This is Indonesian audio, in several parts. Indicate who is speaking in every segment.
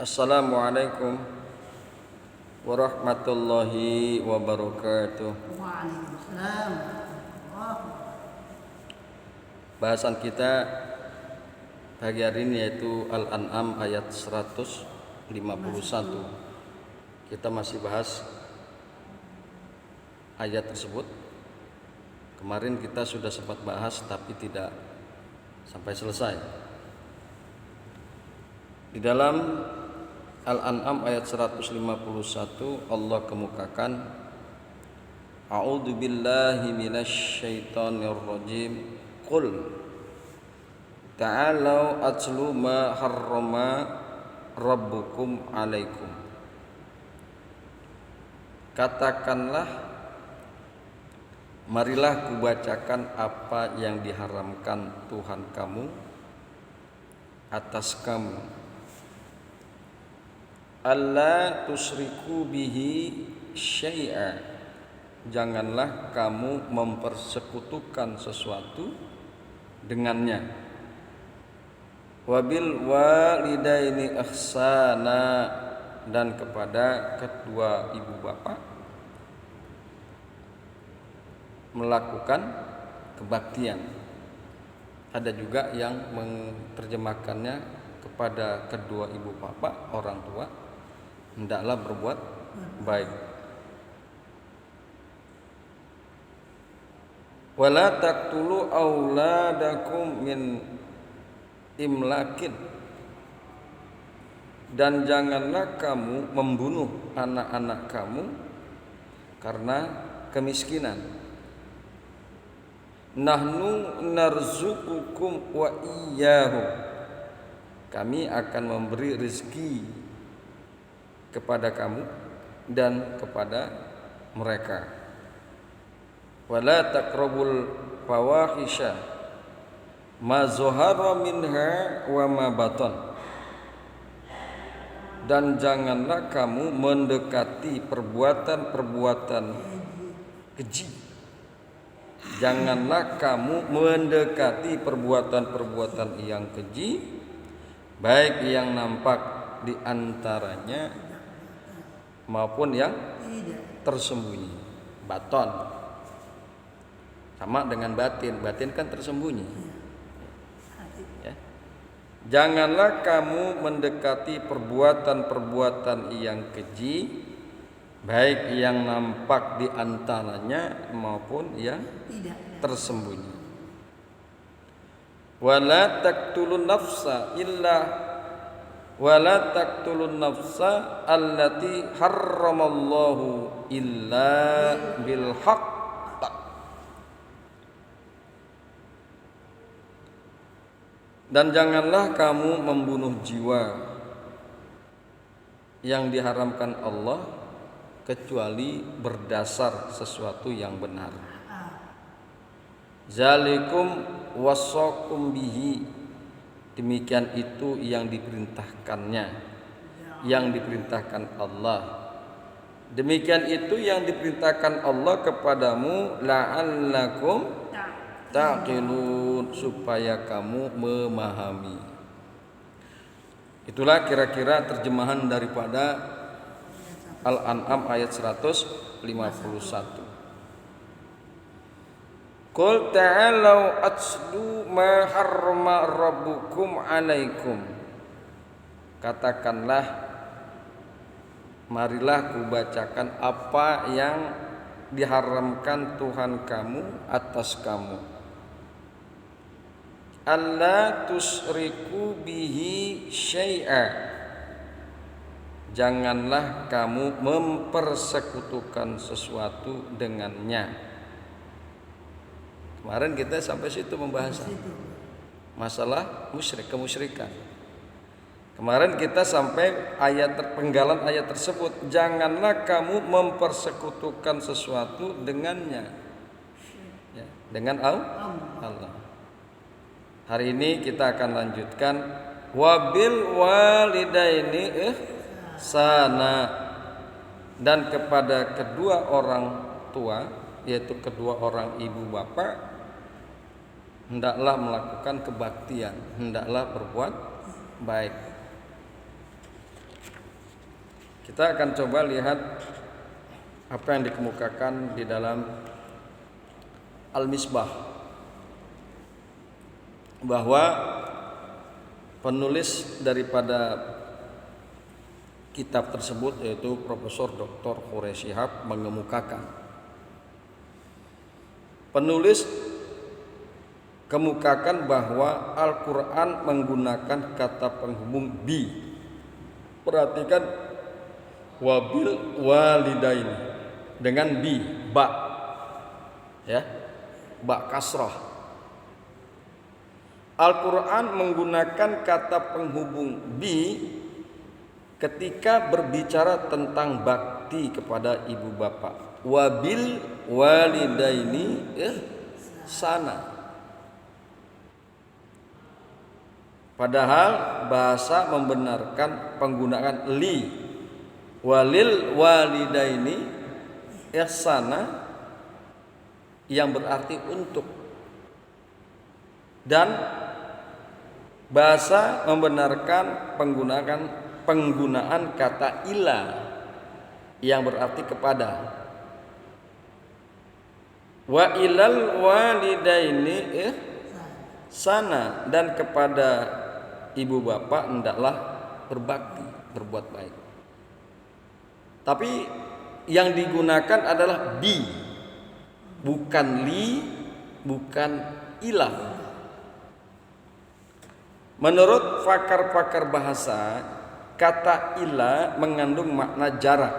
Speaker 1: Assalamualaikum warahmatullahi wabarakatuh.
Speaker 2: Waalaikumsalam.
Speaker 1: Bahasan kita pagi hari ini yaitu Al-An'am ayat 151. Kita masih bahas ayat tersebut. Kemarin kita sudah sempat bahas tapi tidak sampai selesai. Di dalam Al-An'am ayat 151 Allah kemukakan, A'udzu billahi minasy syaithanir rajim. Qul ta'alau atlu ma harrama rabbukum 'alaikum. Katakanlah, marilah kubacakan apa yang diharamkan Tuhan kamu atas kamu. Alla tusriku bihi syai'a. Janganlah kamu mempersekutukan sesuatu dengannya. Wabil walidaini ihsana, dan kepada kedua ibu bapak melakukan kebaktian. Ada juga yang menerjemahkannya kepada kedua ibu bapak, orang tua, hendaklah berbuat baik. Wala taqtulu auladakum min imlakin, dan janganlah kamu membunuh anak-anak kamu karena kemiskinan. Nahnu narzuqukum wa iyyahum, kami akan memberi rezeki kepada kamu dan kepada mereka. Wala taqrabul fawahisha ma zahara minha wa ma batan, dan janganlah kamu mendekati perbuatan-perbuatan keji. Janganlah kamu mendekati perbuatan-perbuatan yang keji, baik yang nampak di antaranya maupun yang tersembunyi. Baton sama dengan batin. Batin kan tersembunyi. Ya. Janganlah kamu mendekati perbuatan-perbuatan yang keji, baik yang nampak di antaranya maupun yang tersembunyi. Wala taqtulun nafsa allati harramallahu illa bil haqq. Dan janganlah kamu membunuh jiwa yang diharamkan Allah kecuali berdasar sesuatu yang benar. Zalikum wasaqum bihi, demikian itu yang diperintahkannya, yang diperintahkan Allah. Demikian itu yang diperintahkan Allah kepadamu, la'allakum taqilun, supaya kamu memahami. Itulah kira-kira terjemahan daripada Al-An'am ayat 151. Qul ta'alau atlu ma harrama rabbukum 'alaikum. Katakanlah, marilah kubacakan apa yang diharamkan Tuhan kamu atas kamu. Alla tusriku bihi syai'a, janganlah kamu mempersekutukan sesuatu dengannya. Kemarin kita sampai situ membahas masalah musyrik, kemusyrikan. Kemarin kita sampai penggalan ayat tersebut, janganlah kamu mempersekutukan sesuatu dengannya, ya, dengan Allah. Hari ini kita akan lanjutkan wabil walidaini ihsana, dan kepada kedua orang tua, yaitu kedua orang ibu bapak, hendaklah melakukan kebaktian, hendaklah berbuat baik. Kita akan coba lihat apa yang dikemukakan di dalam Al-Misbah, bahwa penulis daripada kitab tersebut yaitu Profesor Dr. Quraish Shihab mengemukakan, penulis kemukakan bahwa Al-Quran menggunakan kata penghubung bi. Perhatikan, wabil walidaini dengan bi, ba, ya, ba kasrah. Al-Quran menggunakan kata penghubung bi ketika berbicara tentang bakti kepada ibu bapak. Wabil walidaini sana. Padahal bahasa membenarkan penggunaan li. Walil walidaini ihsana yang berarti untuk. Dan bahasa membenarkan penggunaan kata ila yang berarti kepada. Wa ilal walidaini sana, dan kepada ibu bapak hendaklah berbakti, berbuat baik. Tapi yang digunakan adalah bi, bukan li, bukan ilah. Menurut pakar-pakar bahasa, kata ila mengandung makna jarak.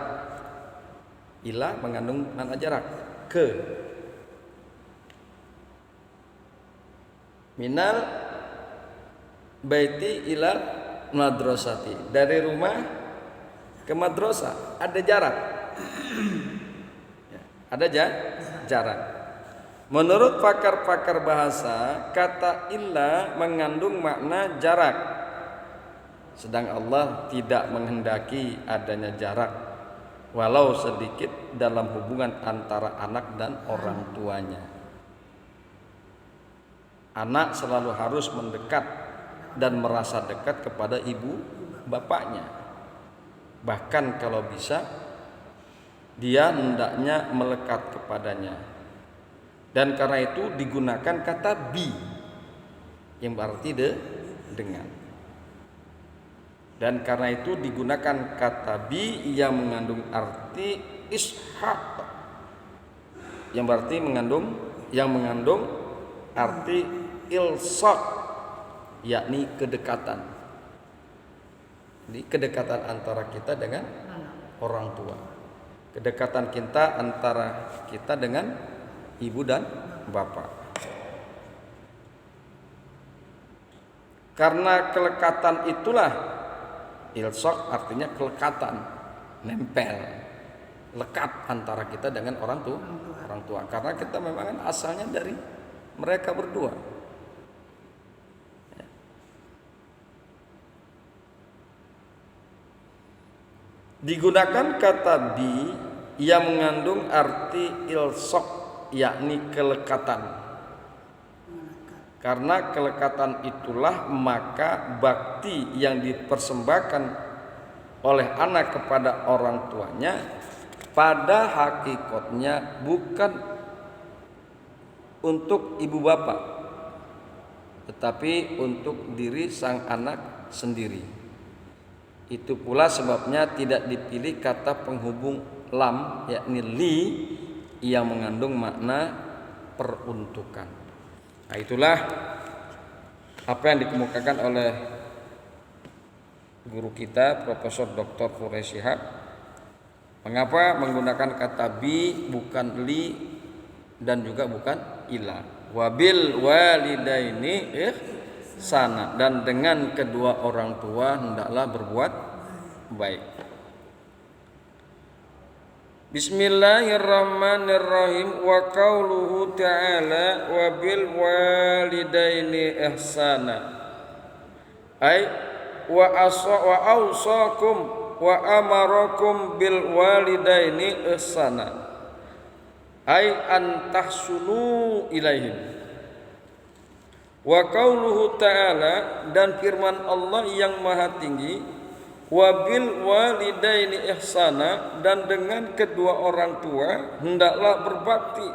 Speaker 1: Ila mengandung makna jarak, ke. Minal baiti ila madrasati, dari rumah ke madrasah ada jarak. Ada jarak. Menurut pakar-pakar bahasa, kata illa mengandung makna jarak. Sedang Allah tidak menghendaki adanya jarak, walau sedikit, dalam hubungan antara anak dan orang tuanya. Anak selalu harus mendekat dan merasa dekat kepada ibu bapaknya. Bahkan kalau bisa, dia hendaknya melekat kepadanya. Dan karena itu digunakan kata bi yang berarti dengan. Dan karena itu digunakan kata bi yang mengandung arti ishaq, yang berarti mengandung arti ilsaq, yakni kedekatan. Jadi kedekatan antara kita dengan orang tua, kedekatan kita antara kita dengan ibu dan bapak. Karena kelekatan itulah ilsaq, artinya kelekatan, nempel, lekat antara kita dengan orang tua. Karena kita memang asalnya dari mereka berdua. Digunakan kata bi yang mengandung arti ilsaq, yakni kelekatan. Karena kelekatan itulah maka bakti yang dipersembahkan oleh anak kepada orang tuanya pada hakikatnya bukan untuk ibu bapak, tetapi untuk diri sang anak sendiri. Itu pula sebabnya tidak dipilih kata penghubung lam, yakni li, yang mengandung makna peruntukan. Nah, itulah apa yang dikemukakan oleh guru kita Profesor Dr. Quraish Shihab. Mengapa menggunakan kata bi, bukan li, dan juga bukan ila. Wabil walidaini sana, dan dengan kedua orang tua hendaklah berbuat baik. Bismillahirrahmanirrahim. Wa qauluhu ta'ala wa bil walidaini ihsana, ay wa awsakum wa amarakum bil walidaini ihsana, ay an tahsunu ilaihim. Wa qauluhu ta'ala, dan firman Allah yang maha tinggi, Wabil walidaini ihsana, dan dengan kedua orang tua hendaklah berbakti,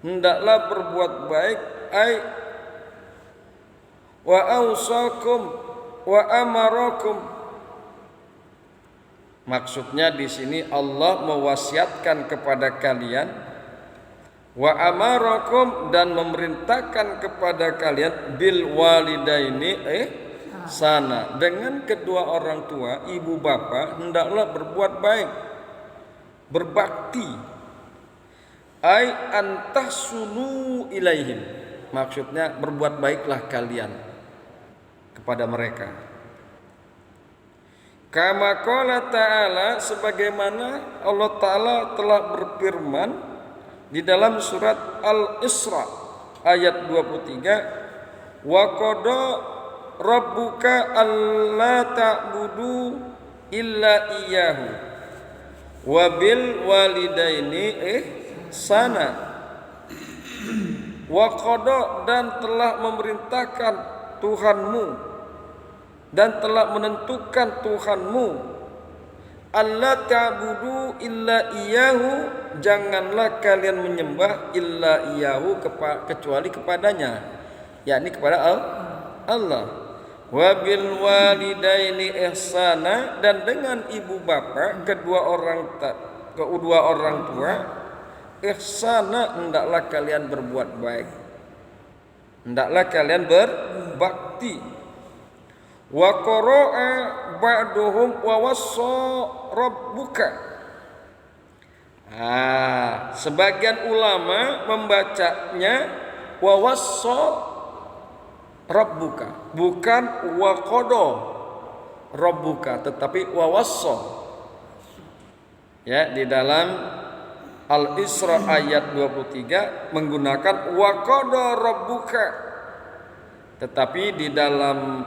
Speaker 1: hendaklah berbuat baik. Ai wa ausakum wa amarakum, maksudnya di sini Allah mewasiatkan kepada kalian, wa amarakum, dan memerintahkan kepada kalian, bil walidaini sana, dengan kedua orang tua, ibu bapak hendaklah berbuat baik, berbakti. Ai antahsunu ilaihim, maksudnya berbuat baiklah kalian kepada mereka. Kama qala ta'ala, sebagaimana Allah Ta'ala telah berfirman di dalam surat Al-Isra ayat 23, wa qada rabbuka alla ta'budu illa iyyahu wa bil walidaini ihsana. Wa qada, dan telah memerintahkan Tuhanmu dan telah menentukan Tuhanmu, alla ta'budu illa iyyahu, janganlah kalian menyembah illa iyyahu, kecuali kepadanya, yakni kepada Allah. Wabil walidaini ihsana, dan dengan ibu bapa kedua orang tua ihsana, hendaklah kalian berbuat baik, hendaklah kalian berbakti. Wa qara'a ba'duhum wa wassa rabbuka, sebagian ulama membacanya wa wassa rabbuka, bukan wa qada rabbuka, tetapi wa wassa. Ya, di dalam Al-Isra ayat 23 menggunakan wa qada rabbuka, tetapi di dalam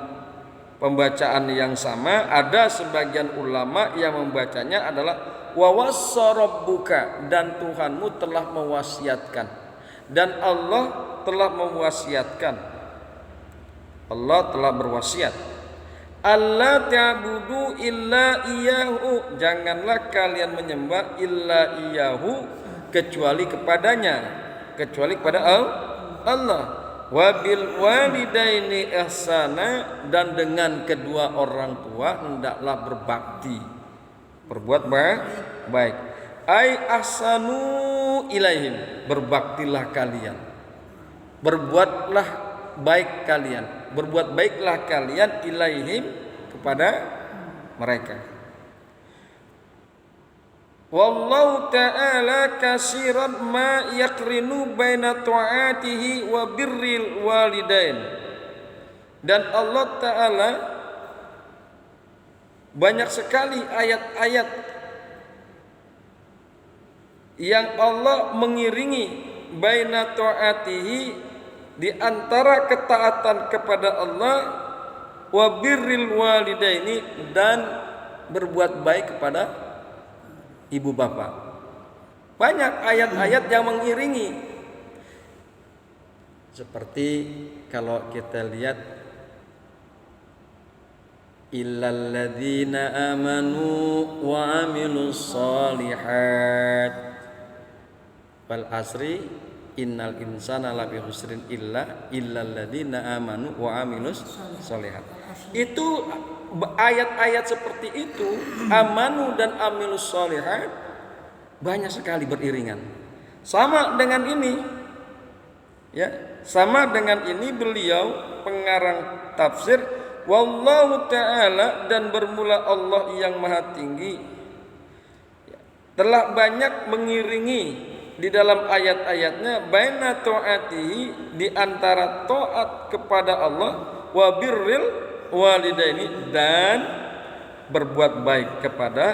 Speaker 1: pembacaan yang sama ada sebagian ulama yang membacanya adalah wa wassa rabbuka, dan Tuhanmu telah mewasiatkan, dan Allah telah mewasiatkan, Allah telah berwasiat, alla ta'budu illa iyyahu, janganlah kalian menyembah illa iyyahu, kecuali kepadanya, kecuali kepada Allah. Wabil walidaini ihsana, dan dengan kedua orang tua hendaklah berbakti, berbuat baik. Ai ahsanu ilaihim, berbaktilah kalian, berbuatlah baik kalian, berbuat baiklah kalian ilaihim, kepada mereka. Wallahu ta'ala kasiran ma yaqrinu baina ta'atihi wa birril walidain, dan Allah Ta'ala banyak sekali ayat-ayat yang Allah mengiringi baina ta'atihi, di antara ketaatan kepada Allah, wa birril walidaini, dan berbuat baik kepada ibu bapak. Banyak ayat-ayat yang mengiringi. Seperti kalau kita lihat, illal ladzina amanu wa amilus shalihat wal asri innal insana lafi khusrin illal ladzina amanu wa amilus shalihat. Itu ayat-ayat seperti itu, amanu dan amilus shalihat, banyak sekali beriringan. Sama dengan ini, ya, sama dengan ini beliau pengarang tafsir, wallahu ta'ala, dan bermula Allah yang maha tinggi, telah banyak mengiringi di dalam ayat-ayatnya baina ta'atihi, di antara taat kepada Allah, wa birril walidaini, dan berbuat baik kepada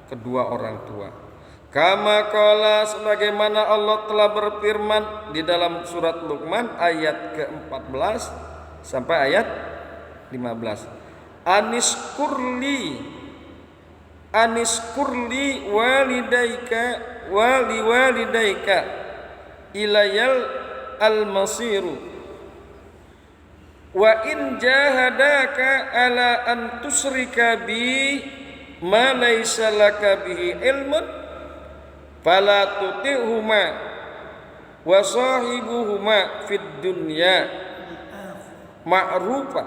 Speaker 1: kedua orang tua. Kama qala, sebagaimana Allah telah berfirman di dalam surat Luqman ayat ke-14 sampai ayat 15. Aniskurli walidaika waliwalidaika ilayal al-masiru. Wa in jahadaka ala an tusyrika bi ma laysa laka bihi ilmun fala tuti'huma wa sahibuhuma fid dunya ma'rufa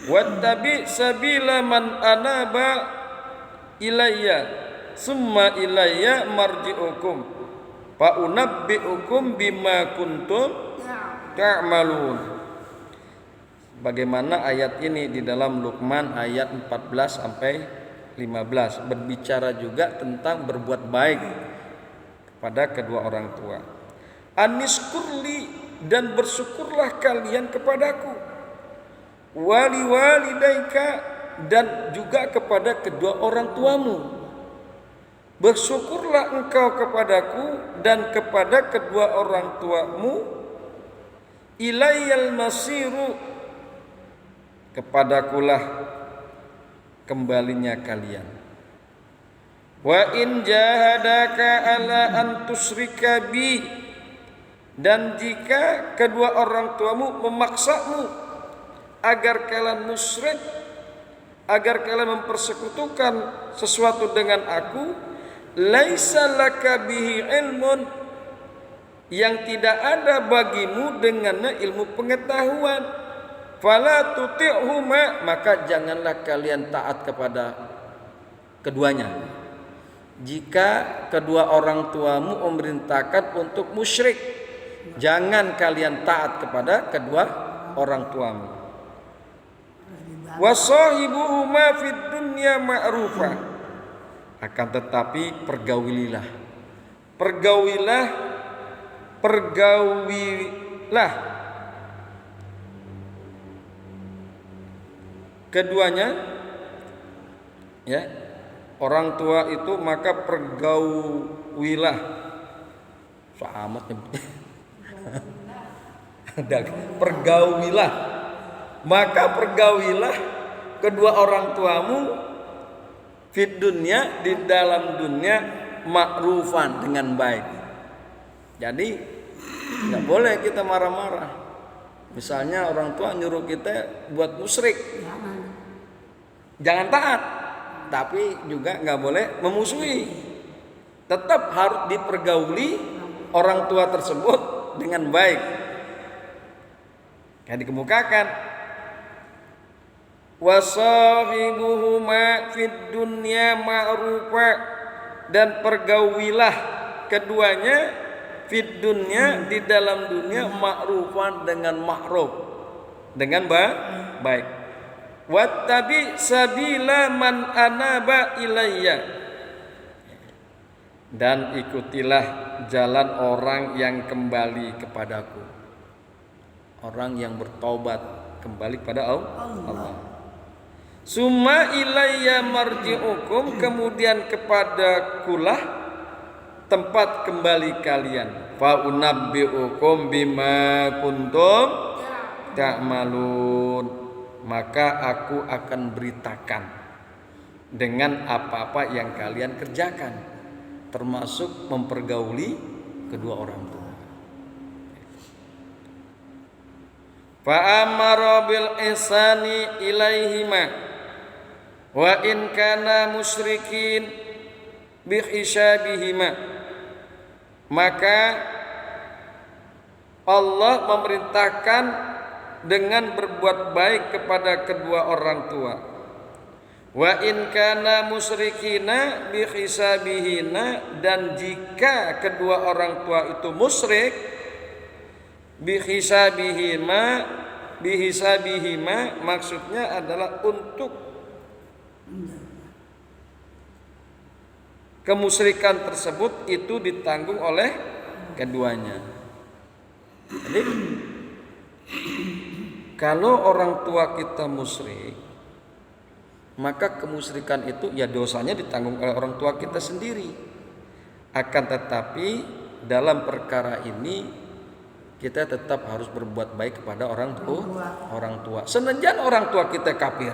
Speaker 1: wattabi sabila man anaba ilayya summa ilayya marji'ukum fa unabbi'ukum bima kuntum ta'malun. Bagaimana ayat ini di dalam Luqman ayat 14 sampai 15 berbicara juga tentang berbuat baik kepada kedua orang tua. Aniskurli, dan bersyukurlah kalian kepadaku, wali walidaika, dan juga kepada kedua orang tuamu. Bersyukurlah engkau kepadaku dan kepada kedua orang tuamu. Ilayyal masiru, kepadakulah kembalinya kalian. Wa in jahadaka ala an tusyrika bi, dan jika kedua orang tuamu memaksamu agar kalian musyrik, agar kalian mempersekutukan sesuatu dengan aku, laisa laka bihi ilmun, yang tidak ada bagimu dengannya ilmu pengetahuan, fala tuti'huma, maka janganlah kalian taat kepada keduanya. Jika kedua orang tuamu memerintahkan untuk musyrik, jangan kalian taat kepada kedua orang tuamu. Wasahibuhuma fid dunya ma'rufa, akan tetapi pergaulilah keduanya, ya, orang tua itu, maka pergaulilah, amat nyebutnya. Pergaulilah, maka pergaulilah kedua orang tuamu fid dunya, di dalam dunia, ma'rufan, dengan baik. Jadi nggak boleh kita marah-marah. Misalnya orang tua nyuruh kita buat musyrik, jangan taat, tapi juga nggak boleh memusuhi. Tetap harus dipergauli orang tua tersebut dengan baik. Yang dikemukakan, wasahibuhuma fid dunya ma'rufa, dan pergaulilah keduanya fid dunya, di dalam dunia, ma'rufan, dengan ma'ruf, dengan baik. Wattabi sabila man anaba ilayya, dan ikutilah jalan orang yang kembali kepadaku, orang yang bertaubat kembali kepada Allah. Summa ilayya marji'ukum, kemudian kepadakulah tempat kembali kalian. Fa unabbi'ukum bima kuntum ta'malun, maka aku akan beritakan dengan apa-apa yang kalian kerjakan, termasuk mempergauli kedua orang tua. Fa amara bil ihsani ilaihima wa in kana musyrikin bi hisabihima, maka Allah memerintahkan dengan berbuat baik kepada kedua orang tua. Wa in kana musyrikina bi hisabihina, dan jika kedua orang tua itu musyrik, bi hisabihima maksudnya adalah untuk kemusyrikan tersebut itu ditanggung oleh keduanya. Jadi kalau orang tua kita musyrik, maka kemusyrikan itu ya dosanya ditanggung oleh orang tua kita sendiri. Akan tetapi dalam perkara ini kita tetap harus berbuat baik kepada orang tua. Senajan orang tua kita kafir,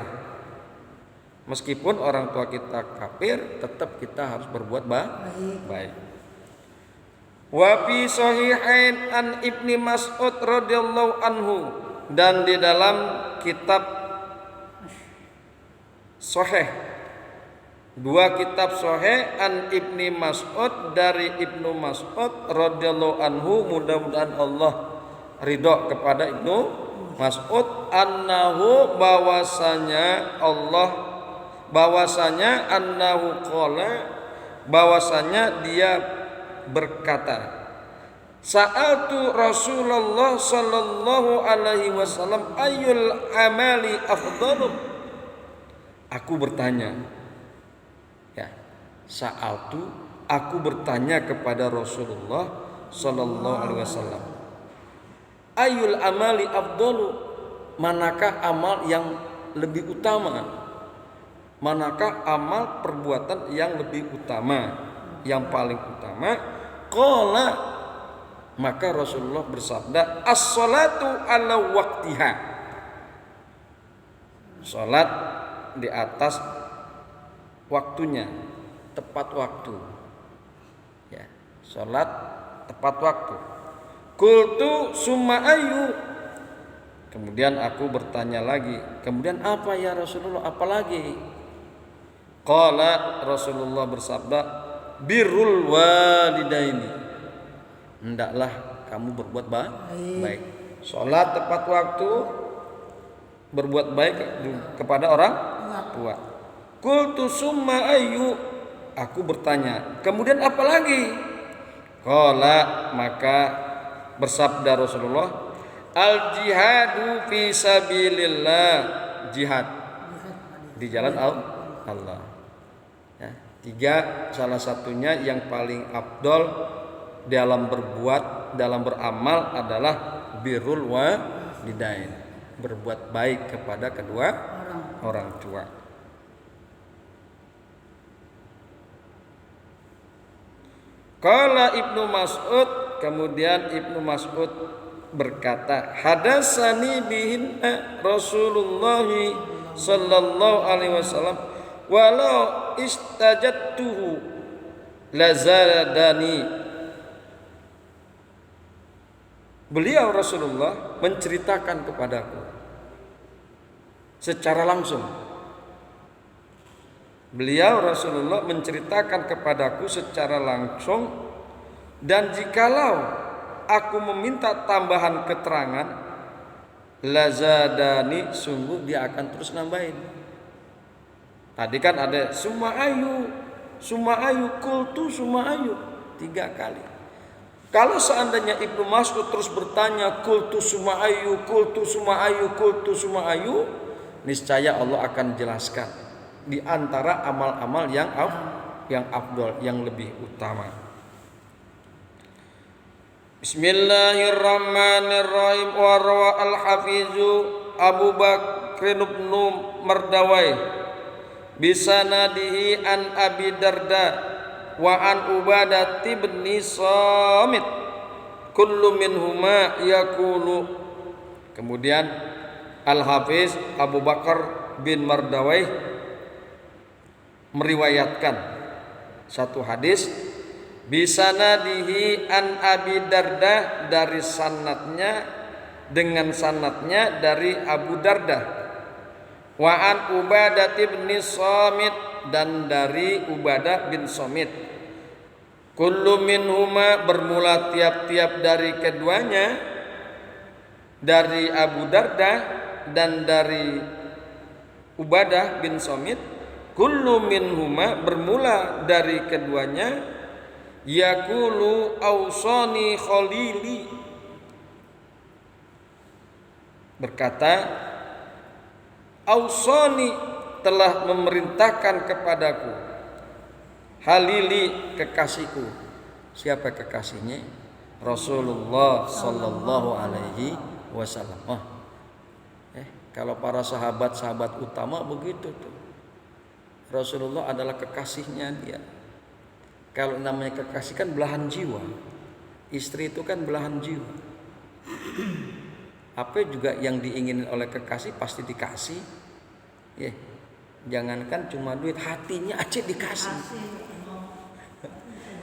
Speaker 1: meskipun orang tua kita kafir, tetap kita harus berbuat baik. Wa fi sahihain an Ibni Mas'ud radhiyallahu anhu dan di dalam kitab Sahih, dua kitab Sahih an Ibni Mas'ud, dari Ibnu Mas'ud radhiyallahu anhu, mudah-mudahan Allah ridho kepada Ibnu Mas'ud, annahu bahwasanya annahu qala, bahwasanya dia berkata, sa'altu Rasulullah sallallahu alaihi wasallam ayyul amali afdalu. Aku bertanya, ya, sa'altu, aku bertanya kepada Rasulullah sallallahu alaihi wasallam, ayyul amali afdalu, manakah amal yang lebih utama? Manakah amal perbuatan yang lebih utama, yang paling utama? Qala, maka Rasulullah bersabda, as-salatu ala waqtiha, salat di atas waktunya, tepat waktu, ya, salat tepat waktu. Qultu summa ayyu, kemudian aku bertanya lagi, kemudian apa ya Rasulullah, apa lagi? Qala, Rasulullah bersabda, birrul walidaini, hendaklah kamu berbuat baik. Salat tepat waktu, berbuat baik kepada orang tua. Qultu summa ayyu, aku bertanya, kemudian apa lagi? Qala, maka bersabda Rasulullah, al jihadu fi sabilillah, jihad di jalan Allah. Ya, tiga, salah satunya yang paling afdol dalam berbuat, dalam beramal adalah birrul walidain, berbuat baik kepada kedua orang tua. Qala Ibnu Mas'ud, kemudian Ibnu Mas'ud berkata, hadatsani bihinna Rasulullah sallallahu alaihi wasallam walau istajattuhu lazadani. Beliau Rasulullah menceritakan kepadaku secara langsung. Beliau Rasulullah menceritakan kepadaku secara langsung, dan jikalau aku meminta tambahan keterangan, lazadani, sungguh dia akan terus nambahin. Tadi kan ada summa ayu, kultu summa ayu, 3 kali. Kalau seandainya Ibnu Mas'ud terus bertanya kultu summa ayu, kultu summa ayu, kultu summa ayu, niscaya Allah akan jelaskan di antara amal-amal yang afdal, yang lebih utama. Bismillahirrahmanirrahim. Wa rawa al-hafizu Abu Bakr bin Mardawai bisanadihi an Abi Darda wa an Ubadah bin Samit kullu minhuma yaqulu. Kemudian Al-Hafiz Abu Bakar bin Mardawai meriwayatkan satu hadis bisanadihi an Abi Darda, dari sanadnya, dengan sanadnya dari Abu Darda, wa an Ubadah bin Samit, dan dari Ubadah bin Samit, kullu minhuma, bermula tiap-tiap dari keduanya, dari Abu Darda dan dari Ubadah bin Samit, kullu minhuma, bermula dari keduanya, yaqulu ausani khalili, berkata, ausani, telah memerintahkan kepadaku, halili, kekasihku. Siapa kekasihnya? Rasulullah sallallahu alaihi wasallam. Kalau para sahabat-sahabat utama begitu tuh, Rasulullah adalah kekasihnya dia. Kalau namanya kekasih kan belahan jiwa. Istri itu kan belahan jiwa. Apa juga yang diinginin oleh kekasih pasti dikasih. Ya, jangankan cuma duit, hatinya aja dikasih.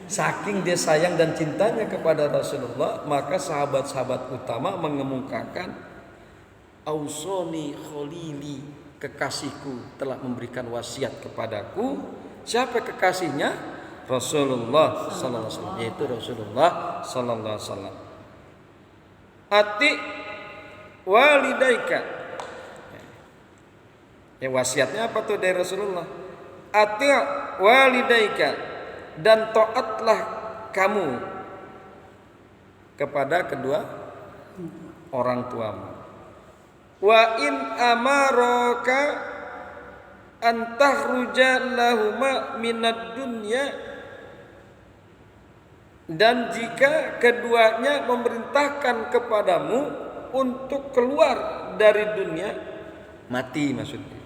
Speaker 1: Saking dia sayang dan cintanya kepada Rasulullah, maka sahabat-sahabat utama mengemukakan Ausoni khalili, kekasihku telah memberikan wasiat kepadaku. Siapa kekasihnya? Rasulullah sallallahu alaihi wasallam, yaitu Rasulullah sallallahu alaihi wasallam. Ati walidaika. Ya, wasiatnya apa tuh dari Rasulullah? Ati walidaika, dan taatlah kamu kepada kedua orang tuamu. Wa in amaraka an takhruja lahuma minad dunya, dan jika keduanya memerintahkan kepadamu untuk keluar dari dunia, mati maksudnya.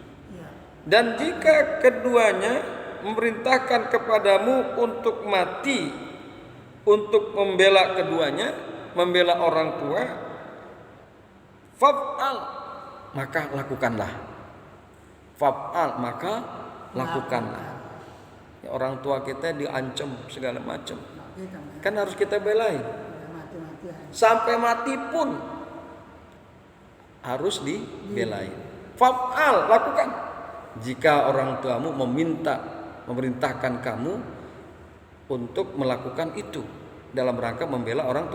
Speaker 1: Dan jika keduanya memerintahkan kepadamu untuk mati, untuk membela keduanya, membela orang tua, fa'al, maka lakukanlah. Fa'al, maka lakukanlah. Ya, orang tua kita diancam segala macam, kan harus kita belain. Sampai mati pun harus dibelain. Fa'al, lakukan. Jika orang tuamu memerintahkan kamu untuk melakukan itu dalam rangka membela orang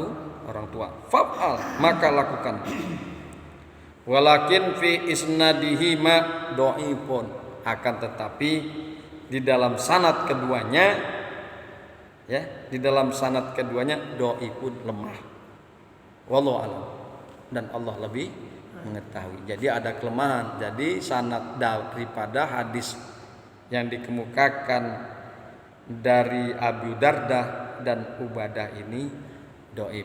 Speaker 1: tua, fa'al, maka lakukan. Walakin fi isnadihi ma dhaifun, akan tetapi di dalam sanad keduanya, ya, di dalam sanad keduanya dhaifun, lemah. Wallahu a'lam, dan Allah lebih mengetahui. Jadi ada kelemahan. Jadi sanad daripada hadis yang dikemukakan dari Abu Darda dan Ubadah ini dhaif.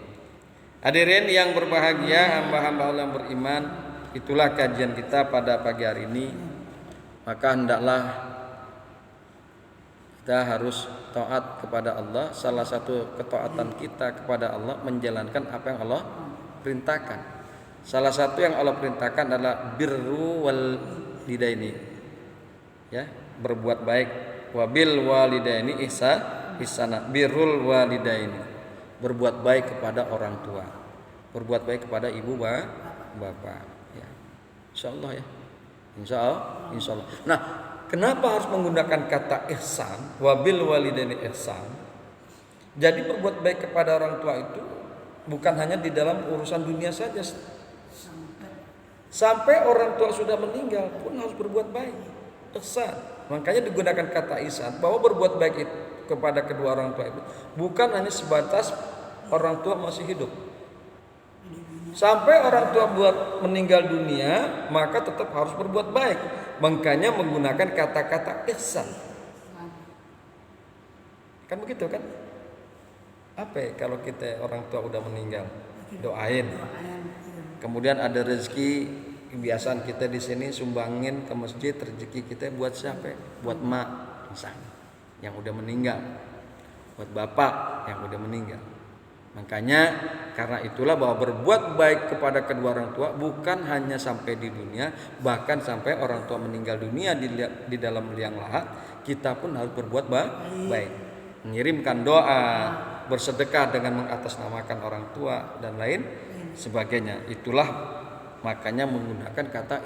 Speaker 1: Hadirin yang berbahagia, hamba-hamba Allah yang beriman, itulah kajian kita pada pagi hari ini. Maka hendaklah kita harus taat kepada Allah. Salah satu ketaatan kita kepada Allah menjalankan apa yang Allah perintahkan. Salah satu yang Allah perintahkan adalah birru walidaini, ya, berbuat baik. Wabil walidaini ihsana, birrul walidaini, berbuat baik kepada orang tua, berbuat baik kepada ibu bapak, ya. Insyaallah, ya. Insyaallah. Nah, kenapa harus menggunakan kata ihsan? Wabil walidaini ihsan. Jadi berbuat baik kepada orang tua itu bukan hanya di dalam urusan dunia saja. Sampai orang tua sudah meninggal pun harus berbuat baik, ihsan. Makanya digunakan kata ihsan, bahwa berbuat baik itu kepada kedua orang tua itu bukan hanya sebatas orang tua masih hidup. Sampai orang tua meninggal dunia, maka tetap harus berbuat baik. Makanya menggunakan kata-kata ihsan. Kan begitu kan? Apa ya, kalau kita orang tua udah meninggal, doain. Kemudian ada rezeki, kebiasaan kita di sini sumbangin ke masjid, rezeki kita buat siapa? Buat mak misalnya yang udah meninggal, buat bapak yang udah meninggal. Makanya karena itulah bahwa berbuat baik kepada kedua orang tua bukan hanya sampai di dunia, bahkan sampai orang tua meninggal dunia di dalam liang lahat, kita pun harus berbuat baik, mengirimkan doa, bersedekah dengan mengatasnamakan orang tua dan lain sebagainya. Itulah makanya menggunakan kata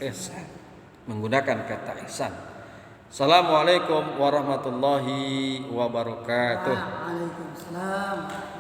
Speaker 1: ihsan, menggunakan kata ihsan. Assalamualaikum warahmatullahi wabarakatuh.
Speaker 2: Waalaikumsalam.